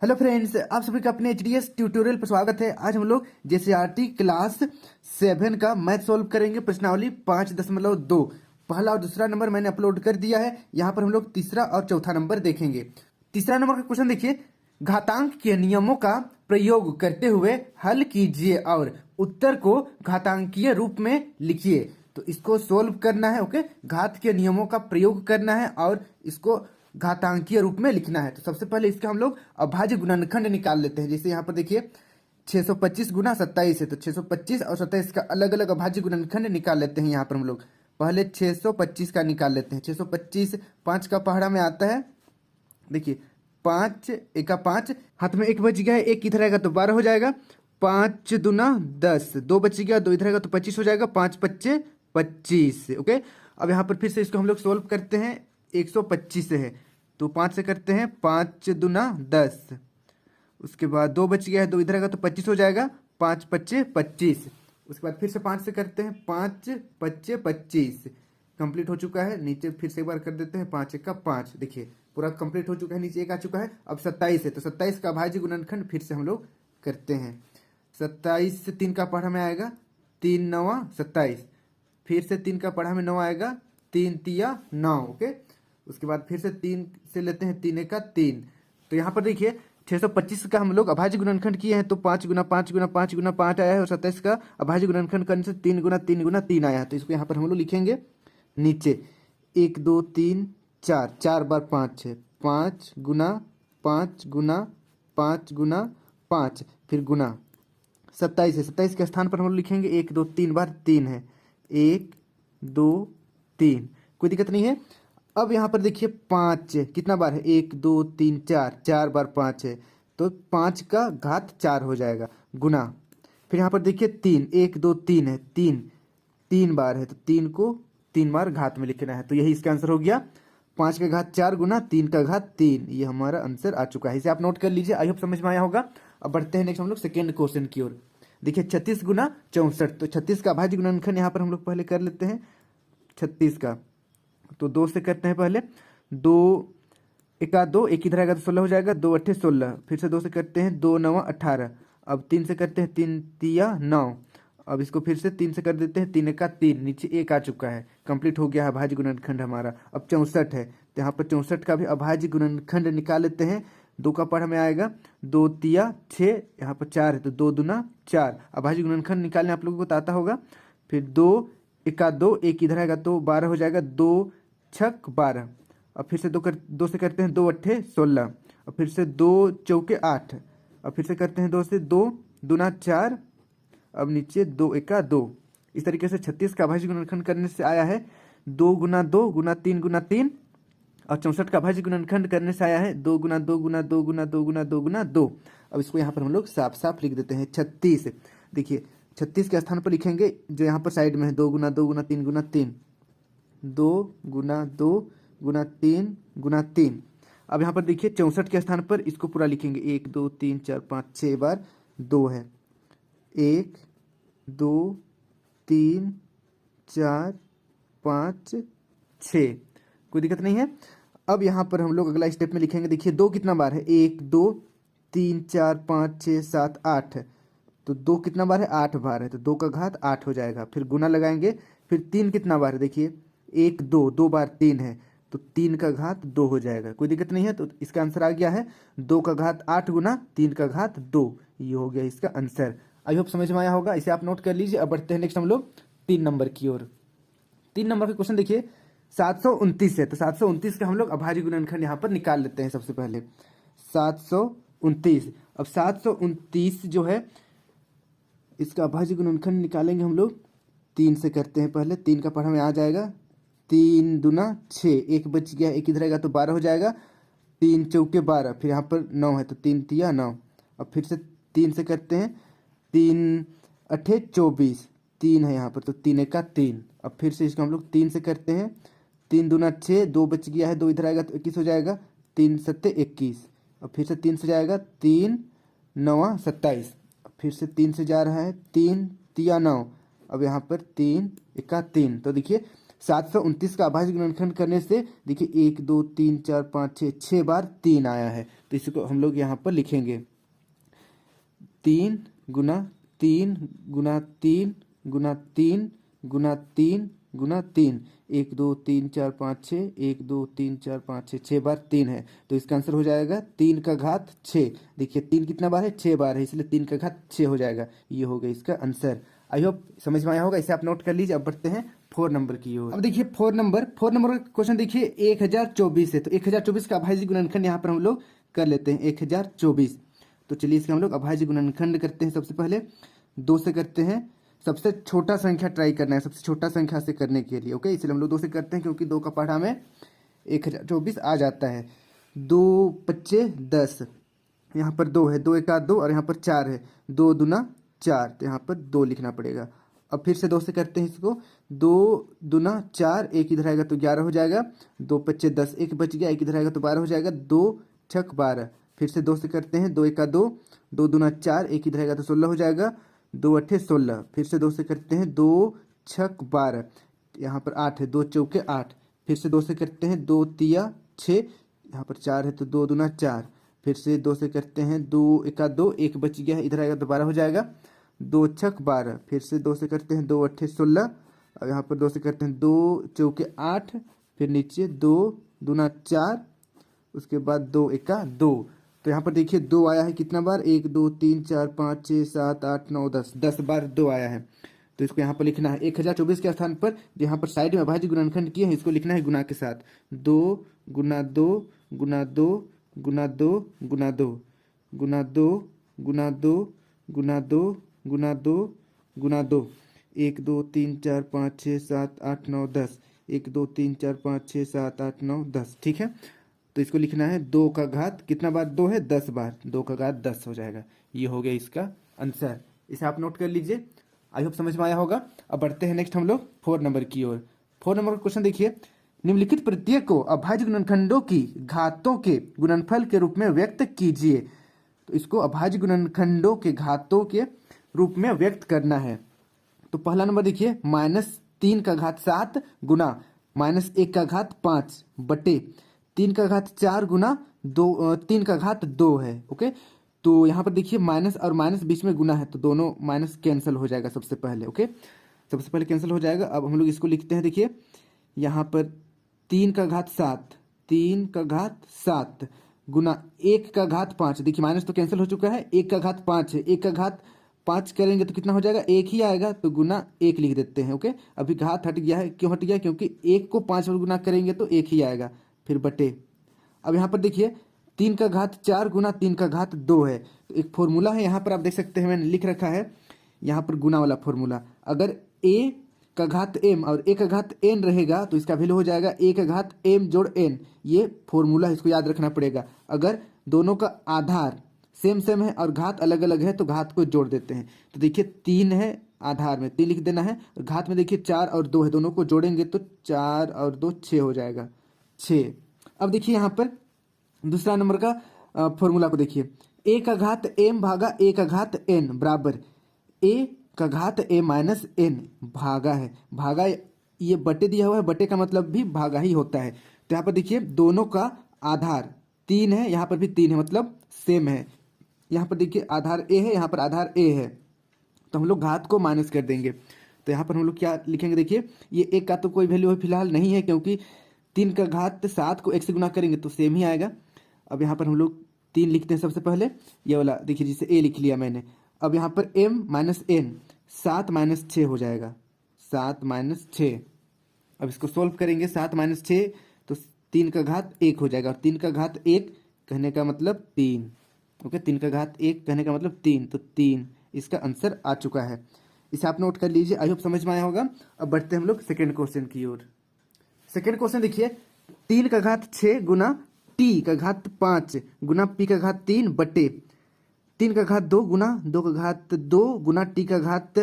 Hello friends, आप सभी का अपने एचडीएस ट्यूटोरियल पर स्वागत है। आज हम लोग जेसीईआरटी क्लास 7 का मैथ सॉल्व करेंगे। प्रश्नावली 5.2 पहला और दूसरा नंबर मैंने अपलोड कर दिया है। यहाँ पर हम लोग तीसरा और चौथा नंबर देखेंगे। तीसरा नंबर का क्वेश्चन देखिए, घातांक के नियमों का प्रयोग करते हुए हल कीजिए और उत्तर को घातांकीय रूप में लिखिए। तो इसको सोल्व करना है। ओके, घात के नियमों का प्रयोग करना है और इसको घातांकीय रूप में लिखना है। तो सबसे पहले इसका हम लोग अभाज्य गुणनखंड निकाल लेते हैं। जैसे यहाँ पर देखिए 625 गुना 27 है, तो 625 और 27 का अलग अलग अभाज्य गुणनखंड निकाल लेते हैं। यहाँ पर हम लोग पहले 625 का निकाल लेते हैं। 625 5 का पहाड़ा में आता है। देखिए 5 एका 5, हाथ में एक बच गया है, एक इधर आएगा तो 12 हो जाएगा। 5 दूना 10, 2 बच गया, 2 इधर आएगा तो 25 हो जाएगा। 5 पच्चे 25। ओके, अब यहाँ पर फिर से इसको हम लोग सोल्व करते हैं। 125 से है तो 5 से करते हैं। 5 दूना 10, उसके बाद 2 बच गया है, 2 इधर आएगा तो 25 हो जाएगा। 5 पच्चे 25। उसके बाद फिर से 5 से करते हैं। 5 पच्चे 25 कंप्लीट हो चुका है। नीचे फिर से एक बार कर देते हैं। 5 एक का 5, देखिए पूरा कंप्लीट हो चुका है। नीचे एक आ चुका है। अब 27 है तो 27 का अभाज्य गुणनखंड फिर से हम लोग करते हैं। 27 से 3 का पढ़ा में आएगा 3 9 27, फिर से 3 का पढ़ा में 9 आएगा 3 तिया 9। ओके, उसके बाद फिर से 3 से लेते हैं। 3 का 3, तो यहाँ पर देखिए 625 का हम लोग अभाज्य गुणनखंड किए हैं तो 5 गुना 5 गुना 5 गुना 5 आया है। और 27 का अभाज्य गुणनखंड करने से 3 गुना 3 गुना 3 आया है। तो इसको यहाँ पर हम लोग लिखेंगे नीचे 1 2 3 4, 4 बार 5 है। 5 गुना 5 गुना 5 गुना 5, फिर गुना 27 है। 27 के स्थान पर हम लोग लिखेंगे 1 2 3 बार 3 है। 1 2 3, कोई दिक्कत नहीं है। अब यहाँ पर देखिए 5 कितना बार है, 1 2 3 4, 4 बार 5 है तो 5 का घात 4 हो जाएगा गुना। फिर यहाँ पर देखिए 3, 1 2 3 है, 3 बार है तो 3 को 3 बार घात में लिखना है। तो यही इसका आंसर हो गया। 5 का घात 4 गुना 3 का घात 3, ये हमारा आंसर आ चुका है। इसे आप नोट कर लीजिए। आई होप समझ में आया होगा। अब बढ़ते हैं नेक्स्ट हम लोग सेकेंड क्वेश्चन की ओर। देखिए 36 गुना 64, तो 36 का अभाज्य गुणनखंड यहाँ पर हम लोग पहले कर लेते हैं। 36 का तो 2 से करते हैं पहले। 2 एका 2, एक इधर आएगा तो 16 हो जाएगा। 2 अट्ठे 16, फिर से 2 से करते हैं। 2 9 18, अब 3 से करते हैं। 3 तिया 9, अब इसको फिर से 3 से कर देते हैं। 3 का 3, नीचे 1 आ चुका है। कंप्लीट हो गया है अभाज्य गुणनखंड हमारा। अब 64 है तो यहाँ पर 64 का भी अभाज्य गुणनखंड निकाल लेते हैं। 2 का पढ़ में आएगा 2 तिया 6, यहाँ पर 4 है तो 2 दूना 4। अभाज्य गुणनखंड निकालने आप लोगों को तो आता होगा। फिर 2 एका 2, एक इधर आएगा तो 12 हो जाएगा। 2 छक 12, अब फिर से 2 से करते हैं। 2 अट्ठे 16, और फिर से 2 चौके 8, अब फिर से करते हैं 2 से। 2 दूना 4, अब नीचे 2 एका 2। इस तरीके से 36 का अभाज्य गुणनखंड करने से आया है 2 गुना 2 गुना 3 गुना 3, और 64 का अभाज्य गुणनखंड करने से आया है 2 गुना 2 गुना 2 गुना 2 गुना 2 गुना 2। अब इसको यहाँ पर हम लोग साफ साफ लिख देते हैं 36। देखिए 36 के स्थान पर लिखेंगे जो यहाँ पर साइड में है 2 गुना 2 गुना 3 गुना 3, 2 गुना 2 गुना 3 गुना 3। अब यहाँ पर देखिए 64 के स्थान पर इसको पूरा लिखेंगे। 1 2 3 4 5 6 बार 2 है। 1 2 3 4 5 6, कोई दिक्कत नहीं है। अब यहाँ पर हम लोग अगला स्टेप में लिखेंगे। देखिए 2 कितना बार है, 1 2 3 4 5 6 7 8, तो 2 कितना बार है, 8 बार है तो 2 का घात 8 हो जाएगा। फिर गुना लगाएंगे। फिर 3 कितना बार है, देखिए 1 2, 2 बार 3 है तो 3 का घात 2 हो जाएगा। कोई दिक्कत नहीं है। तो इसका आंसर आ गया है 2 का घात 8 गुना 3 का घात 2, ये हो गया इसका आंसर। आई होप समझ में आया होगा। इसे आप नोट कर लीजिए। अब बढ़ते हैं नेक्स्ट हम लोग 3 नंबर की ओर। 3 नंबर का क्वेश्चन देखिए 729 है तो 729 का हम लोग अभाज्य गुणनखंड यहाँ पर निकाल लेते हैं। सबसे पहले 729, अब 729 जो है इसका अभाज्य गुणनखंड निकालेंगे हम लोग। 3 से करते हैं पहले। 3 का पढ़ा में आ जाएगा 3 दूना 6, एक बच गया, एक इधर आएगा तो 12 हो जाएगा। 3 चौके 12, फिर यहाँ पर 9 है तो 3 तिया 9, अब फिर से 3 से करते हैं। 3 अट्ठे 24, 3 है यहाँ पर तो 3 का 3, अब फिर से इसको हम लोग 3 से करते हैं। 3 दूना 6, 2 बच गया है, 2 इधर आएगा तो 21 हो जाएगा। 3 सत्ते 21, अब फिर से 3 से जाएगा। 3 9 27, फिर से 3 से जा रहा है। 3 तिया 9, अब यहाँ पर 3 एका 3, तो देखिए 729 का अभाज्य गुणनखंड करने से देखिए 1 2 3 4 5 6 6 बार 3 आया है। तो इसको हम लोग यहाँ पर लिखेंगे 3 गुना 3 गुना 3 गुना 3 गुना 3 गुना 3, 1 2 3 4 5 6, 1 2 3 4 5 6, 6 बार 3 है। तो इसका आंसर हो जाएगा 3 का घात 6। देखिए 3 कितना बार है, 6 बार है, इसलिए 3 का घात 6 हो जाएगा। ये हो गया इसका आंसर। आई होप समझ में आया होगा, इसे आप नोट कर लीजिए। अब बढ़ते हैं 4 नंबर की ओर। अब देखिए 4 नंबर का क्वेश्चन देखिए 1024 है। तो 1024 का अभाज्य गुणनखंड यहाँ पर हम लोग कर लेते हैं 1024। तो चलिए इसका हम लोग अभाज्य गुणनखंड करते हैं। सबसे पहले 2 से करते हैं, सबसे छोटा संख्या ट्राई करना है, सबसे छोटा संख्या से करने के लिए। ओके, इसलिए हम लोग 2 से करते हैं क्योंकि 2 का पढ़ा में 1024 आ जाता है। 2 पच्चे 10, यहाँ पर 2 है, 2 एका 2 और यहाँ पर 4 है, 2 दूना 4, तो यहाँ पर 2 लिखना पड़ेगा। अब फिर से 2 से करते हैं इसको, 2 दूना 4, 1 इधर आएगा तो 11 हो जाएगा, 2 पच्चे 10, 1 बच गया, 1 इधर आएगा तो 12 हो जाएगा, 2 छक 12। फिर से 2 से करते हैं, 2 एका 2, 2 दूना 4, 1 इधर आएगा तो 16 हो जाएगा, 2 अट्ठे 16। फिर से 2 से करते हैं, 2 छक 12, यहाँ पर 8 है, 2 चौके 8। फिर से 2 से करते हैं, 2 तिया 6, यहाँ पर 4 है तो 2 दूना 4। फिर से 2 से करते हैं, 2 एका 2, 1 बच गया है, इधर आएगा तो 12 हो जाएगा, 2 छक 12। फिर से 2 से करते हैं, 2 अट्ठे 16, और यहाँ पर 2 से करते हैं, 2 चौके 8, फिर नीचे 2 दूना 4, उसके बाद 2 एका 2। तो यहाँ पर देखिए 2 आया है कितना बार, 1 2 3 4 5 6 7 8 9 10, 10 बार 2 आया है। तो इसको यहाँ पर लिखना है 1024 के स्थान पर यहाँ पर साइड में अभाज्य गुणनखंड किए हैं, इसको लिखना है गुना के साथ। 2 गुना 2 गुना 2 गुना 2 गुना 2 गुना 2 गुना 2 गुना 2 गुना 2 गुना 2, 1 2 3 4 5 6 7 8 9 10, 1 2 3 4 5 6 7 8 9 10। ठीक है, तो इसको लिखना है 2 का घात कितना बार 2 है, 10 बार, 2 का घात 10 हो जाएगा। ये हो गया इसका आंसर, इसे आप नोट कर लीजिए। आई होप समझ में आया होगा। अब बढ़ते हैं नेक्स्ट हम लोग 4 नंबर की ओर। 4 नंबर का क्वेश्चन देखिए, निम्नलिखित प्रत्यय को अभाज्य गुणनखंडों की घातों के गुणनफल के रूप में व्यक्त कीजिए। तो इसको अभाज्य गुणनखंडों के घातों के रूप में व्यक्त करना है। तो पहला नंबर देखिए, -3 का घात 7 गुना -1 का घात 5 बटे 3 का घात 4 गुना 3 का घात 2 है। ओके, तो यहाँ पर देखिए माइनस और माइनस बीच में गुना है, तो दोनों माइनस कैंसिल हो जाएगा सबसे पहले। ओके, सबसे पहले कैंसिल हो जाएगा। अब हम लोग इसको लिखते हैं, देखिए यहाँ पर 3 का घात 7, 3 का घात 7 गुना 1 का घात 5। देखिए माइनस तो कैंसिल हो चुका है, 1 का घात 5 है, 1 का घात 5 करेंगे तो कितना हो जाएगा, 1 ही आएगा, तो गुना 1 लिख देते हैं। ओके, अभी घात हट गया है, क्यों हट गया, क्योंकि 1 को 5 बार गुना करेंगे तो 1 ही आएगा, फिर बटे। अब यहाँ पर देखिए 3 का घात 4 गुना 3 का घात 2 है। तो एक फॉर्मूला है यहाँ पर, आप देख सकते हैं मैंने लिख रखा है यहाँ पर गुना वाला फॉर्मूला। अगर a का घात m और a का घात n रहेगा तो इसका वैल्यू हो जाएगा a का घात m जोड़ n। ये फॉर्मूला है, इसको याद रखना पड़ेगा। अगर दोनों का आधार सेम सेम है और घात अलग अलग है तो घात को जोड़ देते हैं। तो देखिए 3 है, आधार में 3 लिख देना है, और घात में देखिए 4 और 2 है, दोनों को जोड़ेंगे तो 4 और 2 6 हो जाएगा, 6। अब देखिए यहाँ पर दूसरा नंबर का फॉर्मूला को देखिए, a का घात m भागा a का घात n बराबर a का घात a माइनस n भागा है, भागा ये बटे दिया हुआ है, बटे का मतलब भी भागा ही होता है। तो यहाँ पर देखिए दोनों का आधार 3 है, यहाँ पर भी 3 है, मतलब सेम है। यहाँ पर देखिए आधार a है, यहाँ पर आधार a है, तो हम लोग घात को माइनस कर देंगे। तो यहाँ पर हम लोग क्या लिखेंगे, देखिए ये एक का तो कोई वैल्यू फिलहाल नहीं है, क्योंकि 3 का घात 7 को 1 से गुना करेंगे तो सेम ही आएगा। अब यहाँ पर हम लोग 3 लिखते हैं सबसे पहले, ये वाला देखिए जिसे a लिख लिया मैंने। अब यहाँ पर m माइनस n, 7 माइनस 6 हो जाएगा, 7 माइनस 6। अब इसको सोल्व करेंगे, 7 माइनस 6 तो 3 का घात 1 हो जाएगा, और 3 का घात 1 कहने का मतलब 3। ओके, 3 का घात 1 कहने का मतलब 3, तो 3 इसका आंसर आ चुका है। इसे आप नोट कर लीजिए, आई होप समझ में आया होगा। अब बढ़ते हैं हम लोग सेकेंड क्वेश्चन की ओर। सेकेंड क्वेश्चन देखिए, 3 का घात 6 गुना t का घात 5 गुना p का घात 3 बटे 3 का घात 2 गुना 2 का घात 2 गुना t का घात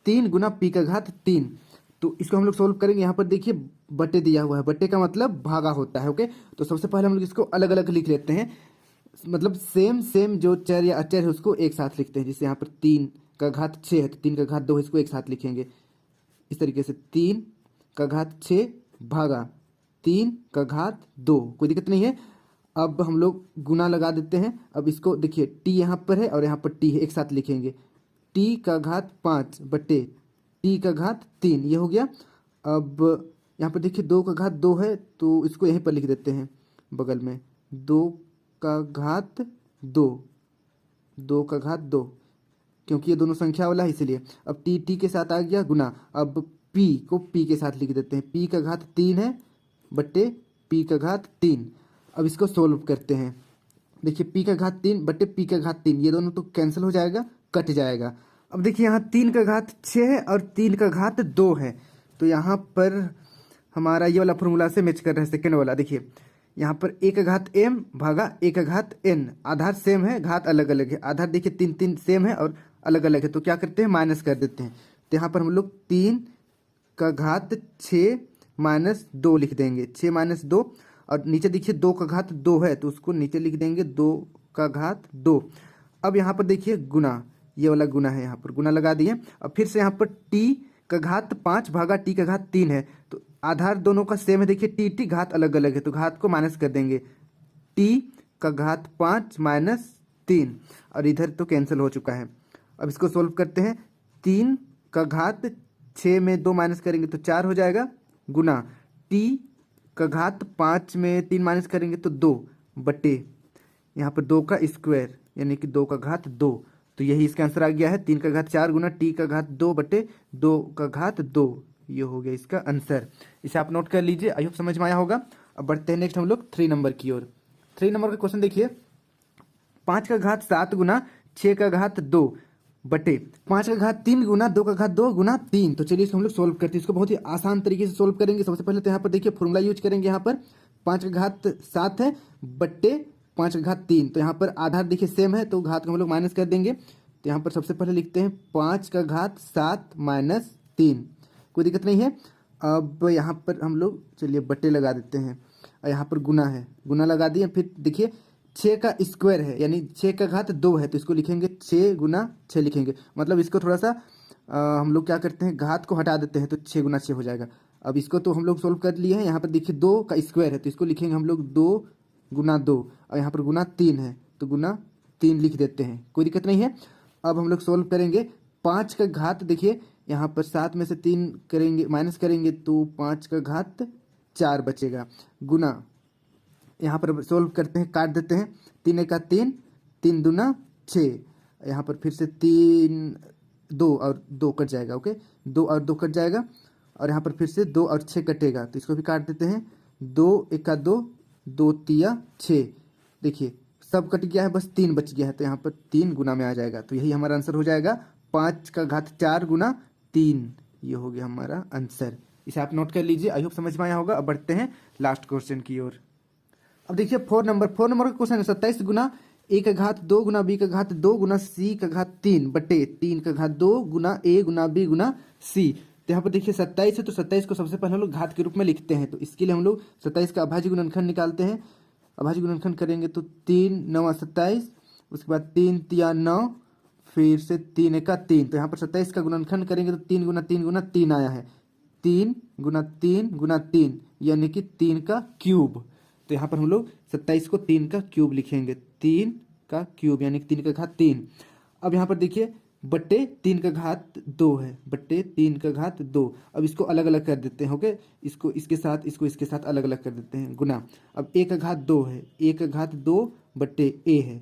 3 गुना p का घात 3। तो इसको हम लोग सोल्व करेंगे। यहाँ पर देखिए बटे दिया हुआ है, बटे का मतलब भागा होता है। ओके, तो सबसे पहले हम लोग इसको अलग अलग लिख लेते हैं, मतलब सेम सेम जो चर या अचर है उसको एक साथ लिखते हैं। जैसे यहाँ पर 3 का घात 6 है तो 3 का घात 2 है, इसको एक साथ लिखेंगे इस तरीके से। 3 का घात 6 भागा 3 का घात 2, कोई दिक्कत नहीं है। अब हम लोग गुना लगा देते हैं। अब इसको देखिए टी यहाँ पर है और यहाँ पर टी है, एक साथ लिखेंगे टी का घात 5 बटे टी का घात 3, ये हो गया। अब यहाँ पर देखिए 2 का घात 2 है तो इसको यहीं पर लिख देते हैं बगल में, 2 का घात 2, 2 का घात 2, क्योंकि ये दोनों संख्या वाला है इसलिए। अब टी टी के साथ आ गया गुना। अब पी को पी के साथ लिख देते हैं, पी का घात 3 है बटे पी का घात 3। अब इसको सोल्व करते हैं। देखिए पी का घात 3 बटे पी का घात 3, ये दोनों तो कैंसिल हो जाएगा, कट जाएगा। अब देखिए यहाँ 3 का घात 6 है और 3 का घात 2 है, तो यहाँ पर हमारा ये वाला फॉर्मूला से मैच कर रहा है सेकेंड वाला। देखिए यहाँ पर ए का घात m भागा ए का घात n, आधार सेम है घात अलग अलग है। आधार देखिए 3 3 सेम है और अलग अलग है, तो क्या करते हैं माइनस कर देते हैं। तो यहाँ पर हम लोग 3 का घात 6 माइनस 2 लिख देंगे, 6 माइनस 2, और नीचे देखिए 2 का घात 2 है तो उसको नीचे लिख देंगे 2 का घात 2। अब यहाँ पर देखिए गुना, ये वाला गुना है, यहाँ पर गुना लगा दिए। अब फिर से यहाँ पर टी का घात 5 भागा टी का घात 3 है, तो आधार दोनों का सेम है। देखिए टी टी घात अलग अलग है तो घात को माइनस कर देंगे, टी का घात 5 माइनस 3, और इधर तो कैंसिल हो चुका है। अब इसको सोल्व करते हैं। 3 का घात 6 में 2 माइनस करेंगे तो 4 हो जाएगा, गुना टी का घात 5 में 3 माइनस करेंगे तो 2 बटे यहाँ पर 2 का स्क्वायर यानी कि 2 का घात 2, तो यही इसका आंसर आ गया है। 3 का घात 4 गुना टी का घात 2 बटे 2 का घात 2, ये हो गया इसका आंसर। इसे आप नोट कर लीजिए, आई होप समझ में आया होगा। अब बढ़ते हैं नेक्स्ट हम लोग 3 नंबर की ओर। 3 नंबर का क्वेश्चन देखिए, 5 का घात 7 गुना 6 का घात 2 बटे 5 का घात 3 गुना 2 का घात 2 गुना 3। तो चलिए इसको हम लोग सोल्व करते हैं। इसको बहुत ही आसान तरीके से सोल्व करेंगे। सबसे पहले तो यहाँ पर देखिए फॉर्मूला यूज करेंगे। यहाँ पर 5 का घात 7 है बट्टे 5 का घात 3, तो यहाँ पर आधार देखिए सेम है तो घात को हम लोग माइनस कर देंगे। तो यहाँ पर सबसे पहले लिखते हैं 5 का घात 7 माइनस 3, कोई दिक्कत नहीं है। अब यहाँ पर हम लोग चलिए बट्टे लगा देते हैं, और यहाँ पर गुना है, गुना लगा दिए। फिर देखिए 6 का स्क्वायर है यानी 6 का घात 2 है, तो इसको लिखेंगे 6 गुना 6 लिखेंगे। मतलब इसको थोड़ा सा हम लोग क्या करते हैं, घात को हटा देते हैं तो 6 गुना 6 हो जाएगा। अब इसको तो हम लोग सोल्व कर लिए हैं। यहाँ पर देखिए 2 का स्क्वायर है तो इसको लिखेंगे हम लोग 2 गुना 2, और यहाँ पर गुना 3 है तो गुना 3 लिख देते हैं, कोई दिक्कत नहीं है। अब हम लोग सोल्व करेंगे। 5 का घात देखिए यहाँ पर 7 में से 3 करेंगे माइनस करेंगे तो 5 का घात 4 बचेगा, गुना यहाँ पर सोल्व करते हैं, काट देते हैं। 3 का 3, 3 दूना 6, यहाँ पर फिर से 3 2 और 2 कट जाएगा, ओके 2 और 2 कट जाएगा, और यहाँ पर फिर से 2 और 6 कटेगा तो इसको भी काट देते हैं। 2 1 2, 2 3 6, देखिए सब कट गया है, बस 3 बच गया है तो यहाँ पर 3 गुना में आ जाएगा। तो यही हमारा आंसर हो जाएगा, 5 का घात 4 गुना 3, ये हो गया हमारा आंसर। इसे आप नोट कर लीजिए, आई होप समझ में आया होगा। अब बढ़ते हैं लास्ट क्वेश्चन की ओर। अब देखिए 4 नंबर का क्वेश्चन है, 27 गुना ए का घात 2 गुना बी का घात 2 गुना सी का घात 3 बटे 3 का घात 2 गुना ए गुना बी गुना सी। तो यहाँ पर देखिए 27 है तो 27 को सबसे पहले हम लोग घात के रूप में लिखते हैं, तो इसके लिए हम लोग 27 का अभाज्य गुणनखंड निकालते हैं। अभाज्य गुणनखंड करेंगे तो 3 9 27, उसके बाद 3 3 9, फिर से 3 1 3, तो यहाँ पर 27 का गुणनखंड करेंगे तो 3 गुना 3 गुना 3 आया है, 3 गुना 3 गुना 3 यानी कि 3 का क्यूब। तो यहाँ पर हम लोग 27 को 3 का क्यूब लिखेंगे, 3 का क्यूब यानी कि 3 का घात 3। अब यहाँ पर देखिए बट्टे 3 का घात 2 है, बट्टे 3 का घात 2। अब इसको अलग अलग कर देते हैं, ओके इसको इसके साथ इसको इसके साथ अलग अलग कर देते हैं, गुना। अब ए का घात 2 है, ए का घात 2 बट्टे ए है,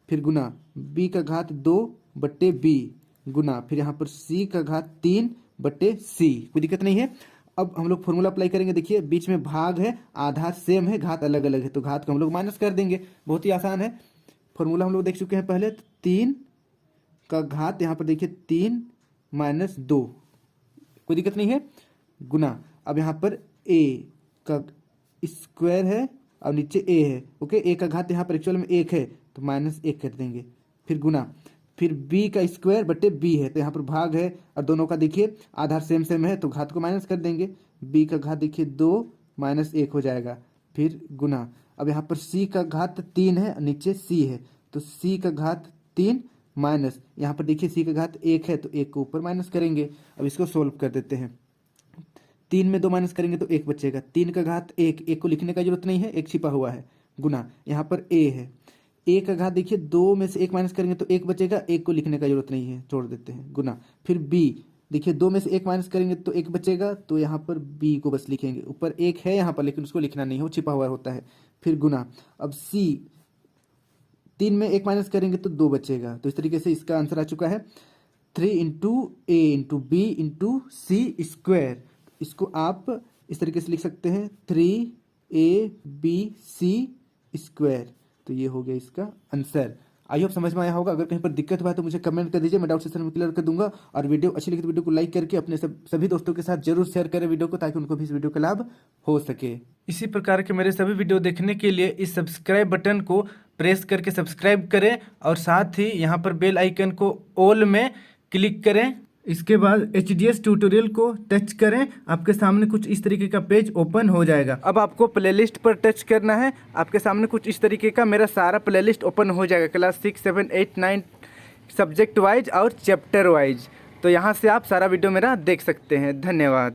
फिर गुना बी का घात 2 बट्टे बी, गुना फिर यहाँ पर सी का घात 3 बट्टे सी, कोई दिक्कत नहीं है। अब हम लोग फॉर्मूला अप्लाई करेंगे। देखिए बीच में भाग है, आधार सेम है, घात अलग अलग है, तो घात को हम लोग माइनस कर देंगे, बहुत ही आसान है। फॉर्मूला हम लोग देख चुके हैं पहले, तो 3 का घात यहाँ पर देखिए 3 माइनस 2, कोई दिक्कत नहीं है, गुना अब यहाँ पर a का स्क्वायर है और नीचे a है, ओके a का घात यहाँ पर एक्चुअल में 1 है तो माइनस 1 कर देंगे, फिर गुना फिर b का स्क्वायर बटे b है तो यहाँ पर भाग है और दोनों का देखिए आधार सेम सेम है तो घात को माइनस कर देंगे। b का घात देखिए 2 माइनस 1 हो जाएगा, फिर गुना अब यहाँ पर c का घात 3 है नीचे c है तो c का घात 3 माइनस यहाँ पर देखिए c का घात 1 है तो 1 को ऊपर माइनस करेंगे। अब इसको सोल्व कर देते हैं। 3 में 2 माइनस करेंगे तो 1 बचेगा, 3 का घात 1, 1 को लिखने का जरूरत नहीं है, 1 छिपा हुआ है, गुना यहाँ पर a है, a का घात देखिए 2 में से 1 माइनस करेंगे तो 1 बचेगा, 1 को लिखने का जरूरत नहीं है, छोड़ देते हैं, गुना। फिर b, देखिए 2 में से 1 माइनस करेंगे तो 1 बचेगा, तो यहाँ पर b को बस लिखेंगे, ऊपर 1 है यहाँ पर लेकिन उसको लिखना नहीं है, वो छिपा हुआ होता है। फिर गुना, अब c, 3 में 1 माइनस करेंगे तो 2 बचेगा, तो इस तरीके से इसका आंसर आ चुका है 3 इंटू ए इंटू बी इंटू सी स्क्वायर। इसको आप इस तरीके से लिख सकते हैं 3ab c²। तो ये हो गया इसका आंसर। आई होप समझ में आया होगा। अगर कहीं पर दिक्कत हुआ है तो मुझे कमेंट कर दीजिए, मैं डाउट सेशन में क्लियर कर दूंगा। और वीडियो अच्छी लगी तो वीडियो को लाइक करके अपने सभी दोस्तों के साथ जरूर शेयर करें वीडियो को, ताकि उनको भी इस वीडियो का लाभ हो सके। इसी प्रकार के मेरे सभी वीडियो देखने के लिए इस सब्सक्राइब बटन को प्रेस करके सब्सक्राइब करें और साथ ही यहाँ पर बेल आइकन को ऑल में क्लिक करें। इसके बाद HDS ट्यूटोरियल को टच करें, आपके सामने कुछ इस तरीके का पेज ओपन हो जाएगा। अब आपको प्लेलिस्ट पर टच करना है, आपके सामने कुछ इस तरीके का मेरा सारा प्लेलिस्ट ओपन हो जाएगा, क्लास 6, 7, 8, 9 सब्जेक्ट वाइज और चैप्टर वाइज। तो यहाँ से आप सारा वीडियो मेरा देख सकते हैं। धन्यवाद।